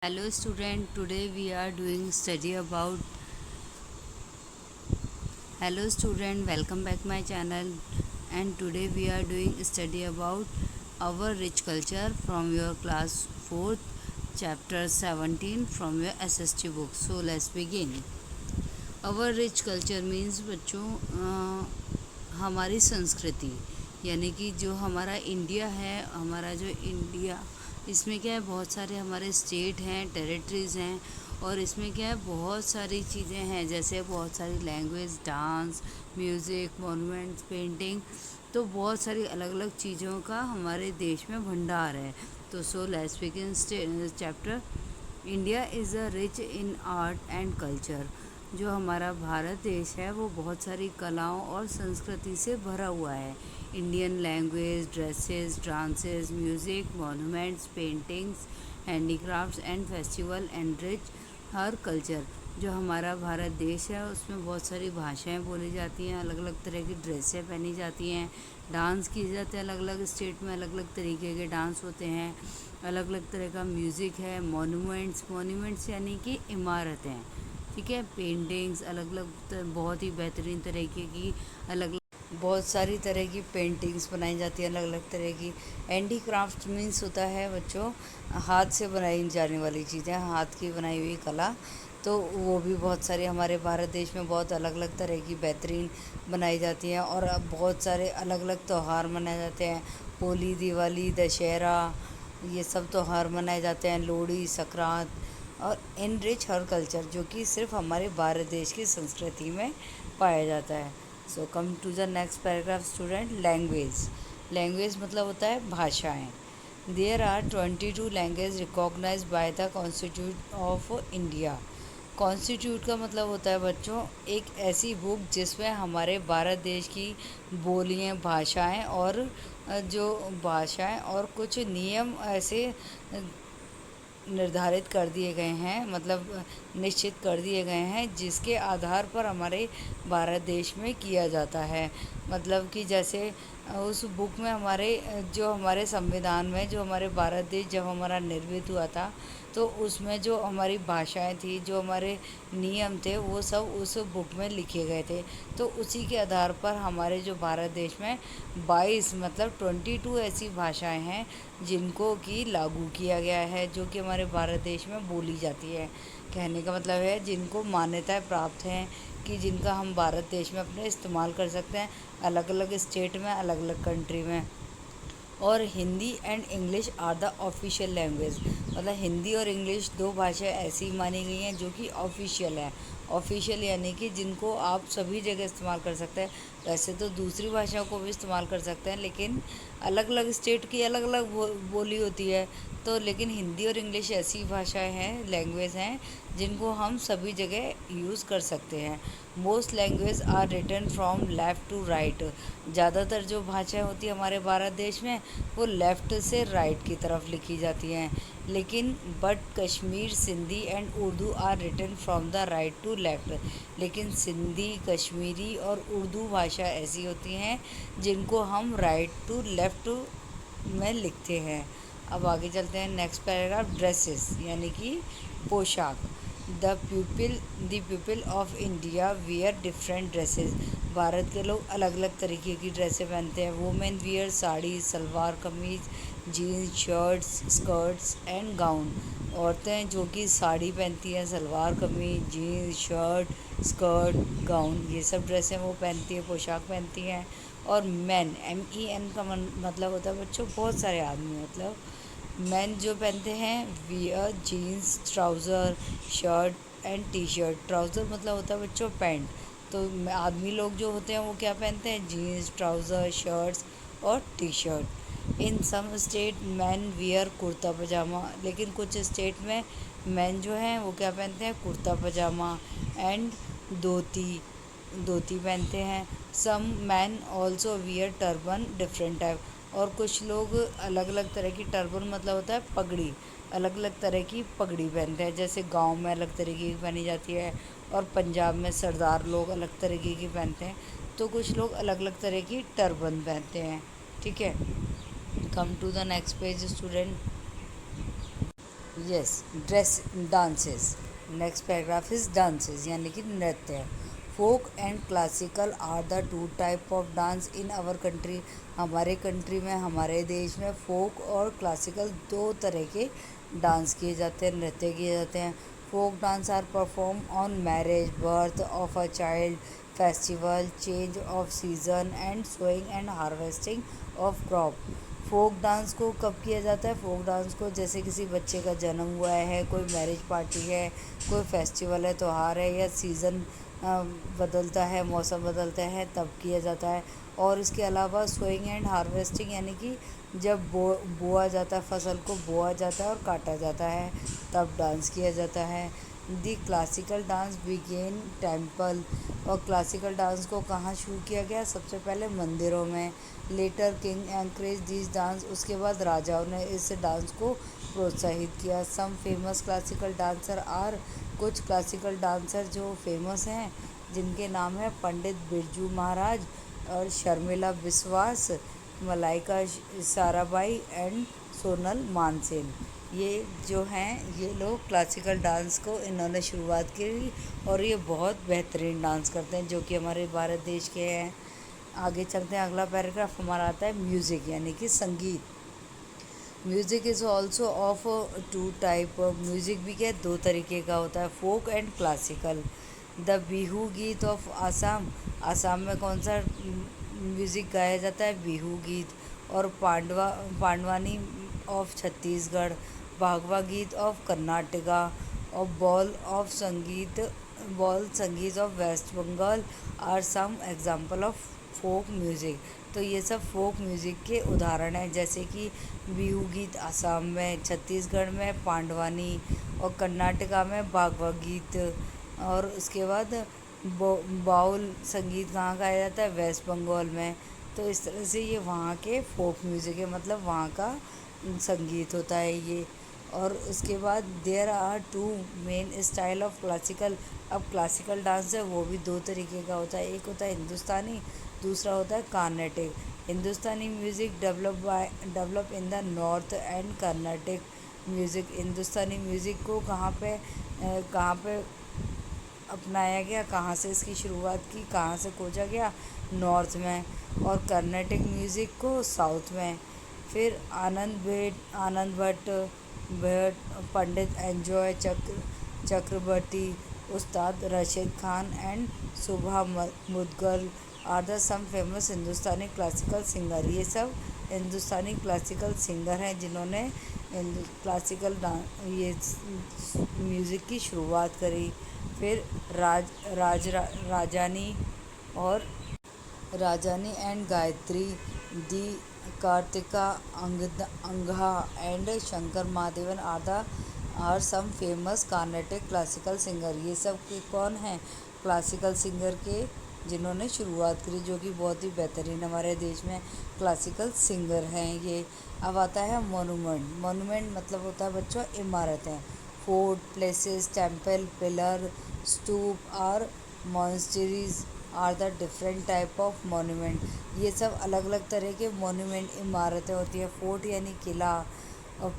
Hello student, today we are doing study about Hello student, welcome back my channel, and today we are doing study about our rich culture from your class 4th chapter 17 from your SST book. So let's begin. Our rich culture means बच्चों हमारी संस्कृति, यानी कि जो हमारा India है, हमारा जो इंडिया, इसमें क्या है, बहुत सारे हमारे स्टेट हैं, टेरिटरीज़ हैं, और इसमें क्या है, बहुत सारी चीज़ें हैं, जैसे बहुत सारी language, dance, music, monuments, painting. तो बहुत सारी अलग अलग चीज़ों का हमारे देश में भंडार है। तो so let's begin chapter. India is a rich in art and culture. जो हमारा भारत देश है वो बहुत सारी कलाओं और संस्कृति से भरा हुआ है। Indian language, dresses, dances, music, monuments, paintings, handicrafts and festival and rich her culture. जो हमारा भारत देश है उसमें बहुत सारी भाषाएं बोली जाती हैं, अलग अलग तरह की ड्रेसें पहनी जाती हैं, डांस किए जाते हैं, अलग अलग स्टेट में अलग अलग तरीके के डांस होते हैं, अलग अलग तरह का म्यूज़िक है। मॉन्यूमेंट्स, मॉन्यूमेंट्स यानी कि इमारतें, ठीक है। पेंटिंग्स, अलग अलग बहुत ही बेहतरीन तरीके की अलग बहुत सारी तरह की पेंटिंग्स बनाई जाती हैं, अलग अलग तरह की। हैंडी क्राफ्ट मीन्स होता है बच्चों हाथ से बनाई जाने वाली चीज़ें, हाथ की बनाई हुई कला। तो वो भी बहुत सारे हमारे भारत देश में बहुत अलग अलग तरह की बेहतरीन बनाई जाती हैं। और अब बहुत सारे अलग अलग त्यौहार मनाए जाते हैं, होली, दिवाली, दशहरा, ये सब त्यौहार मनाए जाते हैं, लोहड़ी, संक्रांत। और इन रिच हर कल्चर, जो कि सिर्फ हमारे भारत देश की संस्कृति में पाया जाता है। So come to the next paragraph student. Language, language मतलब होता है भाषाएं। There are 22 language recognise by the constitute of India. Constitute का मतलब होता है बच्चों एक ऐसी बुक जिसमें हमारे भारत देश की बोलियां, भाषाएं और जो भाषाएं और कुछ नियम ऐसे निर्धारित कर दिए गए हैं, मतलब निश्चित कर दिए गए हैं, जिसके आधार पर हमारे भारत देश में किया जाता है। मतलब कि जैसे उस बुक में हमारे जो हमारे संविधान में, जो हमारे भारत देश जब हमारा निर्मित हुआ था, तो उसमें जो हमारी भाषाएं थी, जो हमारे नियम थे, वो सब उस बुक में लिखे गए थे। तो उसी के आधार पर हमारे जो भारत देश में 22 मतलब 22 ऐसी भाषाएं हैं जिनको कि लागू किया गया है, जो कि हमारे भारत देश में बोली जाती है। कहने का मतलब है जिनको मान्यताएं प्राप्त हैं, कि जिनका हम भारत देश में अपने इस्तेमाल कर सकते हैं, अलग अलग स्टेट में, अलग अलग कंट्री में। और Hindi and English are the official language. मतलब हिंदी और इंग्लिश दो भाषाएं ऐसी मानी गई हैं जो कि ऑफिशियल है। ऑफिशियल यानी कि जिनको आप सभी जगह इस्तेमाल कर सकते हैं। वैसे तो दूसरी भाषाओं को भी इस्तेमाल कर सकते हैं, लेकिन अलग अलग स्टेट की अलग अलग बोली होती है। तो लेकिन हिंदी और इंग्लिश ऐसी भाषाएं हैं, लैंग्वेज हैं, जिनको हम सभी जगह यूज़ कर सकते हैं। Most language are written from left to right. ज़्यादातर जो भाषाएं होती है हमारे भारत देश में, वो लेफ़्ट से राइट की तरफ लिखी जाती हैं। लेकिन but Kashmir, Sindhi and Urdu are written from the right to left. लेकिन सिंधी, कश्मीरी और उर्दू भाषा ऐसी होती हैं जिनको हम राइट टू लेफ़्ट में लिखते हैं। अब आगे चलते हैं नेक्स्ट पैराग्राफ। ड्रेसेस यानी कि पोशाक। The people of India wear different dresses. Bharat के लोग अलग अलग तरीके की ड्रेसें पहनते हैं। Women wear sari, salwar kameez, jeans, shirts, skirts and gown. औरतें जो कि साड़ी पहनती हैं, salwar kameez, jeans, shirt, skirt, gown, ये सब ड्रेसें वो पहनती हैं, पोशाक पहनती हैं। और मैन, MEN का मतलब होता है बच्चों बहुत सारे आदमी, मतलब मेन जो पहनते हैं wear jeans, trouser, shirt and T shirt. Trouser मतलब होता है बच्चों पैंट। तो आदमी लोग जो होते हैं वो क्या पहनते हैं, जीन्स, ट्राउज़र, शर्ट्स और T shirt. In some state man wear kurta pyjama. लेकिन कुछ स्टेट में मैन जो हैं वो क्या पहनते हैं, कुर्ता पजामा एंड धोती, धोती पहनते हैं। Some man also wear turban different type. और कुछ लोग अलग अलग तरह की, टर्बन मतलब होता है पगड़ी, अलग अलग तरह की पगड़ी पहनते हैं। जैसे गांव में अलग तरीके की पहनी जाती है, और पंजाब में सरदार लोग अलग तरीके की पहनते हैं। तो कुछ लोग अलग अलग तरह की टर्बन पहनते हैं, ठीक है। Come to the next page student. Yes, dress dances. Next paragraph is dances यानी कि नृत्य। Folk and classical are the two type of dance in our country. हमारे कंट्री में, हमारे देश में फोक और क्लासिकल दो तरह के डांस किए जाते हैं, नृत्य किए जाते हैं। Folk dance are perform on marriage, birth of a child, festival, change of season and sowing and harvesting of crop. Folk dance को कब किया जाता है? फोक डांस को जैसे किसी बच्चे का जन्म हुआ है, कोई मैरिज पार्टी है, कोई फेस्टिवल है, त्यौहार है, या सीज़न बदलता है, मौसम बदलता है, तब किया जाता है। और इसके अलावा सोइंग एंड हार्वेस्टिंग यानी कि जब बोआ जाता है, फसल को बोआ जाता है और काटा जाता है, तब डांस किया जाता है। The classical dance begin temple. और क्लासिकल डांस को कहाँ शुरू किया गया? सबसे पहले मंदिरों में। Later king encourage this dance. उसके बाद राजाओं ने इस डांस को प्रोत्साहित किया। Some famous classical dancer are. कुछ क्लासिकल डांसर जो फेमस हैं, जिनके नाम है पंडित बिरजू महाराज और शर्मिला बिस्वास, मलाइका साराभाई एंड सोनल मानसेन। ये जो हैं, ये लोग क्लासिकल डांस को इन्होंने शुरुआत की और ये बहुत बेहतरीन डांस करते हैं, जो कि हमारे भारत देश के हैं। आगे चलते हैं, अगला पैराग्राफ हमारा आता है म्यूज़िक यानी कि संगीत। Music is also of two type. Music भी क्या है? दो तरीके का होता है, folk and classical. The Bihu geet of Assam. Assam में कौन सा म्यूज़िक गाया जाता है? बिहू गीत। और पांडवानी ऑफ छत्तीसगढ़, भागवा गीत ऑफ कर्नाटका, और Baul sangeet of waste Bengal are some example of folk music. तो ये सब फोक म्यूज़िक के उदाहरण हैं, जैसे कि बिहू गीत आसाम में, छत्तीसगढ़ में पांडवानी, और कर्नाटका में भागवा गीत। और उसके बाद बाउल संगीत कहाँ गाया जाता है? वेस्ट बंगाल में। तो इस तरह से ये वहाँ के फोक म्यूज़िक है, मतलब वहाँ का संगीत होता है ये। और उसके बाद there are two main style of classical. अब क्लासिकल डांस है वो भी दो तरीके का होता है, एक होता है हिंदुस्तानी, दूसरा होता है Carnatic. Hindustani music develop in the north and Carnatic music. Hindustani music को कहाँ पे अपनाया गया, कहाँ से इसकी शुरुआत की, कहाँ से खोजा गया? नॉर्थ में। और कर्नाटिक म्यूज़िक को साउथ में। फिर आनंद भट्ट, पंडित Ajoy Chakraborty, Ustad Rashid Khan and Shubha Mudgal are the some famous Hindustani classical singer. ये सब हिंदुस्तानी क्लासिकल सिंगर हैं जिन्होंने क्लासिकल ये म्यूज़िक की शुरुआत करी। फिर राजानी और राजानी एंड गायत्री, दी कार्तिका अंगहा and Shankar Mahadevan are some famous Carnatic classical singer. ये सब के कौन हैं? क्लासिकल सिंगर के जिन्होंने शुरुआत करी, जो कि बहुत ही बेहतरीन हमारे देश में क्लासिकल सिंगर हैं ये। अब आता है मोनूमेंट। मोनूमेंट मतलब होता है बच्चों इमारतें। Fort, palaces, temple, pillar, stupa और monasteries are the different type of monument. ये सब अलग अलग तरह के मोनूमेंट इमारतें होती हैं। फोर्ट यानी किला, और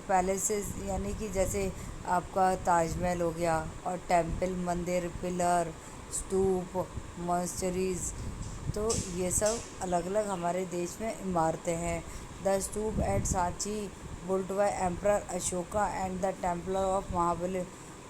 पैलेसेस यानी कि जैसे आपका ताजमहल हो गया, और टेम्पल मंदिर, पिलर, स्तूप, मॉन्स्टरीज। तो ये सब अलग अलग हमारे देश में इमारतें हैं। The stupa at Sanchi built by Emperor Ashoka and the Temple of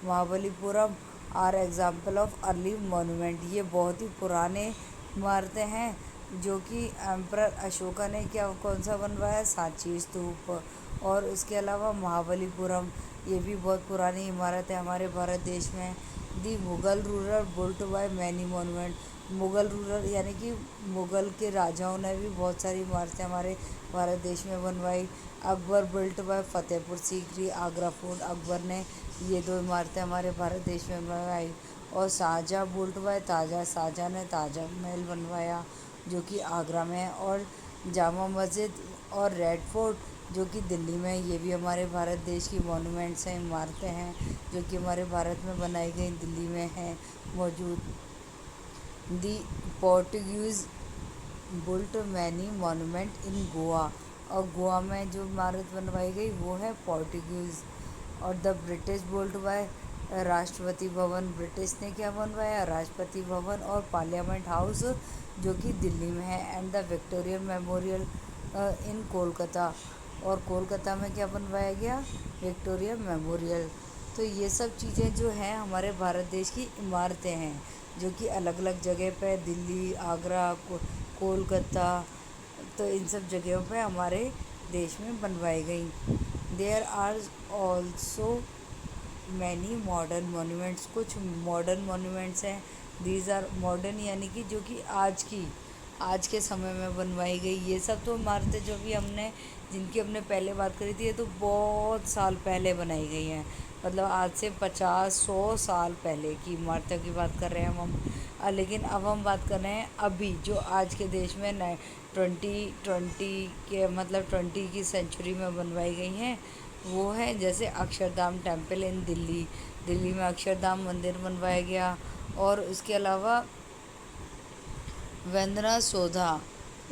Mahabalipuram are example of early monument. ये बहुत ही पुराने इमारतें हैं जो कि एम्परर अशोका ने कौन सा बनवाया? सांची स्तूप। और उसके अलावा महाबलीपुरम, ये भी बहुत पुरानी इमारत है हमारे भारत देश में। The Mughal ruler built by many monument. Mughal ruler यानी कि मुग़ल के राजाओं ने भी बहुत सारी इमारतें हमारे भारत देश में बनवाई। Akbar built by Fatehpur Sikri, Agra fort. Akbar ने ये दो इमारतें हमारे भारत देश में बनवाई। और शाहजहाँ बुल्ट बाय शाहजहाँ ने ताजमहल बनवाया, जो कि आगरा में है। और जामा मस्जिद और रेड फोर्ट, जो कि दिल्ली में, ये भी हमारे भारत देश की मॉन्यूमेंट्स हैं, इमारतें हैं, जो कि हमारे भारत में बनाई गई, दिल्ली में हैं मौजूद। दी पोर्टुगीज़ बुल्ट मैनी मोनूमेंट इन गोवा और गोवा में जो इमारत बनवाई गई वो है पोर्टुगीज़। और the British bolt bye Rashtrapati Bhavan, British ने क्या बनवाया, राष्ट्रपति भवन और पार्लियामेंट हाउस जो कि दिल्ली में है। एंड द विक्टोरिया मेमोरियल इन कोलकाता, और कोलकाता में क्या बनवाया गया, विक्टोरिया मेमोरियल। तो ये सब चीज़ें जो हैं हमारे भारत देश की इमारतें हैं जो कि अलग अलग जगह पे, दिल्ली, आगरा, कोलकाता, तो इन सब जगहों पे हमारे देश में बनवाई गई। There are also many modern monuments, कुछ मॉडर्न मोन्यूमेंट्स हैं। दीज आर मॉडर्न यानी कि जो कि आज के समय में बनवाई गई। ये सब तो इमारतें जो भी जिनकी हमने पहले बात करी थी, ये तो बहुत साल पहले बनाई गई हैं। मतलब आज से 50-100 साल पहले की इमारतों की बात कर रहे हैं हम। लेकिन अब हम बात कर रहे हैं अभी जो आज के देश में 2020 के मतलब 20 की सेंचुरी में बनवाई गई हैं। वो है जैसे अक्षरधाम टेम्पल इन दिल्ली, दिल्ली में अक्षरधाम मंदिर बनवाया गया। और उसके अलावा वेंद्रा सौधा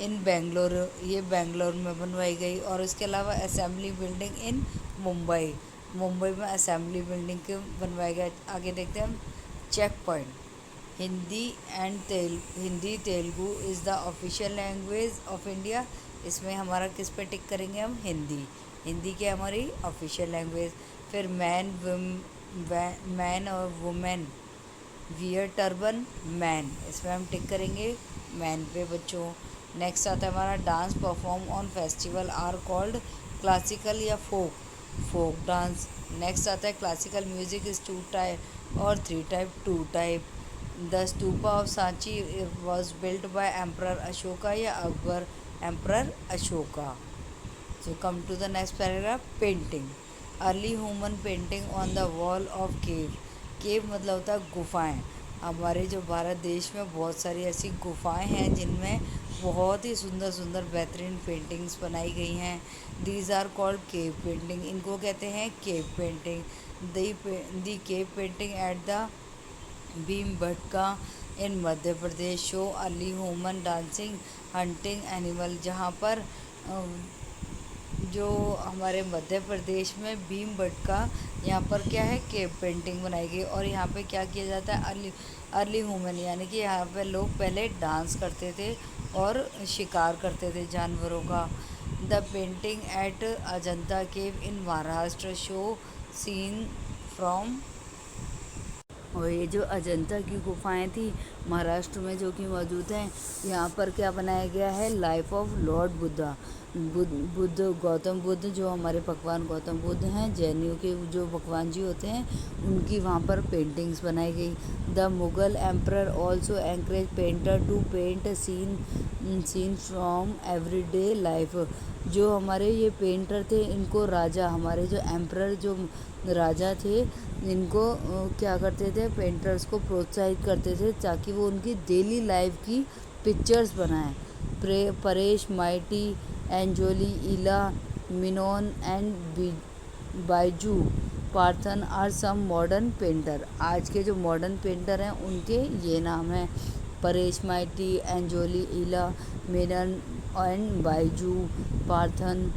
इन बेंगलोर, ये बेंगलोर में बनवाई गई। और इसके अलावा assembly building in Mumbai, Mumbai में असेंबली बिल्डिंग के बनवाया गया। आगे देखते हैं हम check point. Hindi Telugu is the official language of India. इसमें हमारा किस पे टिक करेंगे हम, हिंदी, हिंदी की हमारी ऑफिशियल लैंग्वेज। फिर मैन और वुमेन वियर टर्बन, मैन, इसमें हम टिक करेंगे मैन पे बच्चों। नेक्स्ट आता है हमारा dance perform on festival are called classical या फोक डांस। नेक्स्ट आता है क्लासिकल म्यूजिक इज 2 टाइप और 3 type, 2 type. The stupa of Sanchi was built by emperor Ashoka या Akbar, emperor Ashoka. So come to the next paragraph, painting. Early human painting on the wall of cave. Cave मतलब होता है गुफाएं। हमारे जो भारत देश में बहुत सारी ऐसी गुफाएं हैं जिनमें बहुत ही सुंदर सुंदर बेहतरीन पेंटिंग्स बनाई गई हैं। These are called cave painting. इनको कहते हैं cave painting. The cave painting at the Bhimbetka in Madhya Pradesh show early human dancing hunting animal, जहाँ पर जो हमारे मध्य प्रदेश में भीमबटका, यहाँ पर क्या है, केव पेंटिंग बनाई गई। और यहाँ पे क्या किया जाता है, अर्ली ह्यूमन यानी कि यहाँ पे लोग पहले डांस करते थे और शिकार करते थे जानवरों का। The painting at Ajanta cave in Maharashtra show scene from, और ये जो अजंता की गुफाएं थी महाराष्ट्र में जो कि मौजूद हैं, यहाँ पर क्या बनाया गया है, life of Lord Buddha, Buddha Gautam Buddha, जो हमारे भगवान गौतम बुद्ध हैं, जैनियों के जो भगवान जी होते हैं, उनकी वहाँ पर पेंटिंग्स बनाई गई। The Mughal emperor also encourage painter to paint scene from everyday life. जो हमारे ये पेंटर थे, इनको राजा, हमारे जो एम्परर जो राजा थे, इनको क्या करते थे, पेंटर्स को प्रोत्साहित करते थे ताकि वो उनकी डेली लाइफ की पिक्चर्स बनाएं। Paresh Maity, Anjolie, Ela, Menon and Baiju Parthan are some modern painter. आज के जो मॉडर्न पेंटर हैं उनके ये नाम हैं, परेश माइटी, एंजोली, इला, मिनन एंड बाइजू पार्थन।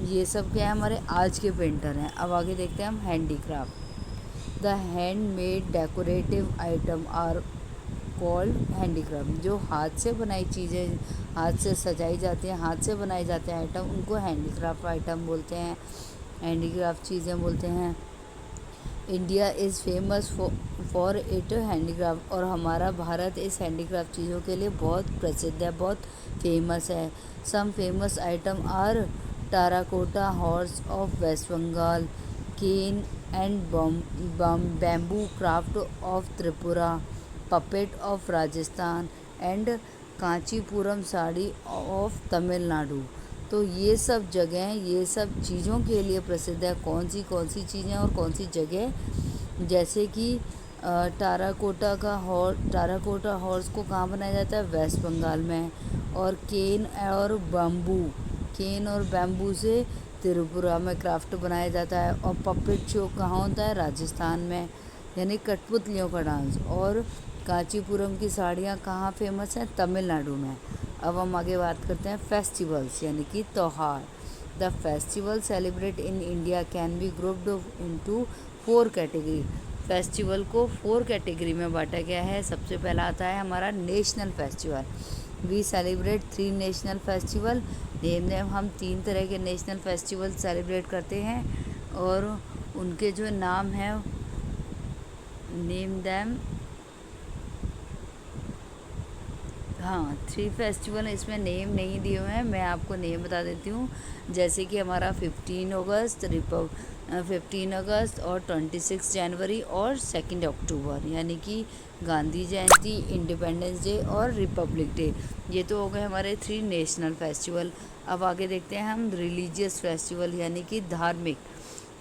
ये सब क्या है, हमारे आज के पेंटर हैं। अब आगे देखते हैं हम handicraft. The handmade decorative item are called handicraft. जो हाथ से बनाई चीज़ें, हाथ से सजाई जाती हैं, हाथ से बनाए जाते हैं आइटम, उनको हैंडीक्राफ्ट आइटम बोलते हैं, हैंडीक्राफ्ट चीज़ें बोलते हैं। India is famous for it handicraft, और हमारा भारत इस हैंडीक्राफ्ट चीज़ों के लिए बहुत प्रसिद्ध है, बहुत फेमस है। Some famous item are terracotta horse of waste Bengal, cane and bamboo craft of Tripura, puppet of Rajasthan and Kanchipuram sari of Tamil Nadu. तो ये सब जगह, ये सब चीज़ों के लिए प्रसिद्ध है। कौन सी चीज़ें और कौन सी जगह, जैसे कि टेराकोटा हॉर्स को कहाँ बनाया जाता है, वेस्ट बंगाल में। और केन और बैम्बू से त्रिपुरा में क्राफ्ट बनाया जाता है। और पपेट शो कहाँ होता है, राजस्थान में, यानी कठपुतलियों का डांस। और कांचीपुरम की साड़ियाँ कहाँ फेमस हैं, तमिलनाडु में। अब हम आगे बात करते हैं फेस्टिवल्स यानी कि त्यौहार। The festival celebrate in India can be grouped into 4 category. Festival को 4 कैटेगरी में बांटा गया है। सबसे पहला आता है हमारा national festival. We celebrate 3 national festival. Name हम 3 तरह के नेशनल फेस्टिवल सेलिब्रेट करते हैं और उनके जो नाम हैं, नेम दैम, हाँ 3 फेस्टिवल इसमें नेम नहीं दिए हुए हैं, मैं आपको नेम बता देती हूँ। जैसे कि हमारा 15 अगस्त और 26 जनवरी और 2 अक्टूबर, यानी कि गांधी जयंती, इंडिपेंडेंस डे और रिपब्लिक डे। ये तो हो गए हमारे 3 नेशनल फेस्टिवल। अब आगे देखते हैं हम रिलीजियस फेस्टिवल, यानी कि धार्मिक।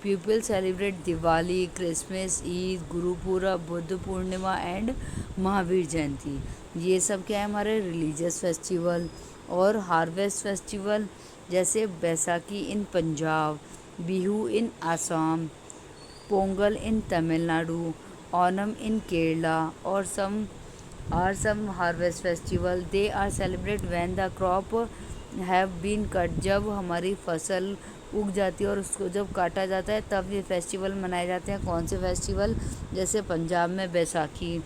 People celebrate Diwali, Christmas, Eid, Gurpurab, Buddha Purnima and Mahavir Jayanti. ये सब क्या है हमारे रिलीजियस फेस्टिवल। और हार्वेस्ट फेस्टिवल, जैसे बैसाखी इन पंजाब, बिहू इन आसाम, पोंगल इन तमिलनाडु, ओनम इन केरला और some harvest festival. They are celebrate when the crop have been cut. जब हमारी फसल उग जाती है और उसको जब काटा जाता है तब ये फेस्टिवल मनाए जाते हैं। कौन से फेस्टिवल? जैसे पंजाब में बैसाखी,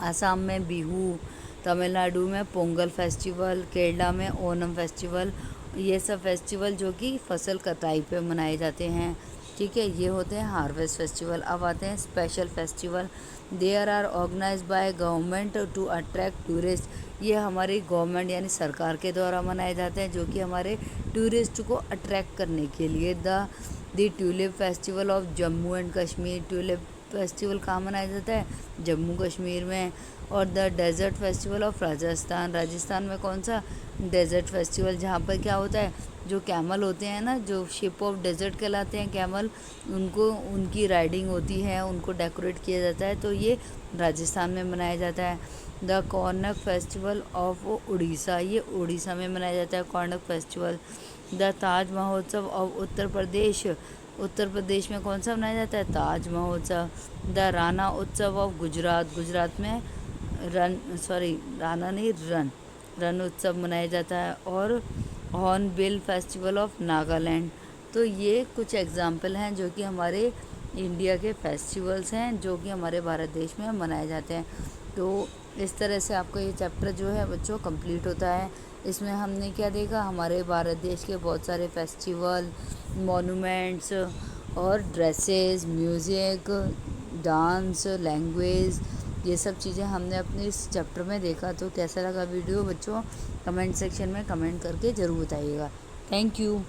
आसाम में बिहू, तमिलनाडु में पोंगल फेस्टिवल, केरला में ओनम फेस्टिवल। ये सब फेस्टिवल जो कि फसल कटाई पे मनाए जाते हैं। ठीक है, ये होते हैं हार्वेस्ट फेस्टिवल। अब आते हैं special festival. There are organize by government to attract tourist. ये हमारी गवर्नमेंट यानी सरकार के द्वारा मनाए जाते हैं, जो कि हमारे टूरिस्ट को अट्रैक्ट करने के लिए। The tulip festival of Jammu and Kashmir. Tulip festival कहाँ मनाया जाता है? जम्मू कश्मीर में। और the desert festival of Rajasthan. Rajasthan में कौन सा? डेजर्ट फेस्टिवल, जहाँ पर क्या होता है, जो कैमल होते हैं ना, जो शिप ऑफ डेजर्ट कहलाते हैं कैमल, उनको उनकी राइडिंग होती है, उनको डेकोरेट किया जाता है, तो ये राजस्थान में मनाया जाता है। The Konark festival of Orissa. ये उड़ीसा में मनाया जाता है कॉर्नक फेस्टिवल। द ताज महोत्सव ऑफ उत्तर प्रदेश। उत्तर प्रदेश में कौन सा मनाया जाता है? ताज महोत्सव। द राना उत्सव ऑफ गुजरात। गुजरात में रन उत्सव मनाया जाता है। और हॉर्नबिल फेस्टिवल ऑफ नागालैंड। तो ये कुछ एग्जाम्पल हैं जो कि हमारे इंडिया के फेस्टिवल्स हैं जो कि हमारे भारत देश में मनाए जाते हैं। तो इस तरह से आपका ये चैप्टर जो है बच्चों कंप्लीट होता है। इसमें हमने क्या देखा? हमारे भारत देश के बहुत सारे फेस्टिवल, मॉन्यूमेंट्स और ड्रेसेस, म्यूज़िक, डांस, लैंग्वेज, ये सब चीज़ें हमने अपने इस चैप्टर में देखा। तो कैसा लगा वीडियो बच्चों? कमेंट सेक्शन में कमेंट करके ज़रूर बताइएगा। Thank you.